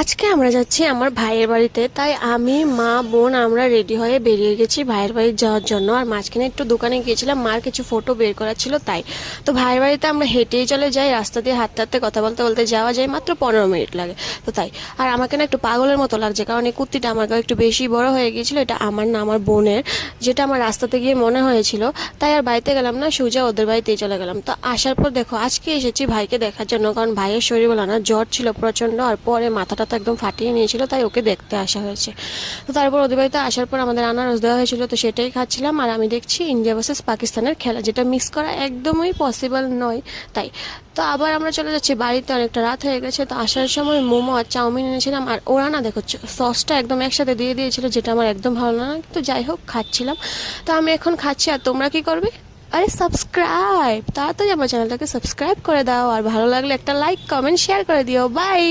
আজকে আমরা যাচ্ছি আমার ভাইয়ের বাড়িতে, তাই আমি মা বোন আমরা রেডি হয়ে বেরিয়ে গেছি ভাইয়ের বাড়ি যাওয়ার জন্য। আর মাঝখানে একটু দোকানে গিয়েছিলাম, মার কিছু ফটো বের করার ছিল তাই। তো ভাইয়ের বাড়িতে আমরা হেঁটেই চলে যাই, রাস্তা দিয়ে হাঁটতে হাঁটতে কথা বলতে বলতে যাওয়া যায়, মাত্র 15 মিনিট লাগে। তো তাই আর আমাকে না একটু পাগলের মতো লাগছে, কারণ এই কুর্তিটা আমার গায়ে একটু বেশি বড় হয়ে গিয়েছিল। এটা আমার না, আমার বোনের, যেটা আমার রাস্তাতে গিয়ে মনে হয়েছিল। তাই আর বাড়িতে গেলাম না, সোজা ওদের বাড়িতেই চলে গেলাম। তো আসার পর দেখো আজকে এসেছি ভাইকে দেখার জন্য, কারণ ভাইয়ের শরীর বলা না, জ্বর ছিল প্রচণ্ড, আর পরে মাথাটা তো একদম ফাটিয়ে নিয়েছিল, তাই ওকে দেখতে আসা হয়েছে। তো তারপর ওদের বাড়িতে আসার পর আমাদের আনারস দেওয়া হয়েছিল, তো সেটাই খাচ্ছিলাম। আর আমি দেখছি ইন্ডিয়া ভার্সেস পাকিস্তানের খেলা, যেটা মিক্স করা একদমই পসিবল নয়। তাই তো আবার আমরা চলে যাচ্ছি বাড়িতে, অনেকটা রাত হয়ে গেছে। তো আসার সময় মোমো আর চাউমিন এনেছিলাম, আর ওরা না দেখো সসটা একদম একসাথে দিয়ে দিয়েছিল, যেটা আমার একদম ভালো না, কিন্তু যাই হোক খাচ্ছিলাম। তো আমি এখন খাচ্ছি, আর তোমরা কি করবে? আরে সাবস্ক্রাইব, তাড়াতাড়ি আমার চ্যানেলটাকে সাবস্ক্রাইব করে দাও, আর ভালো লাগলে একটা লাইক কমেন্ট শেয়ার করে দিও। বাই।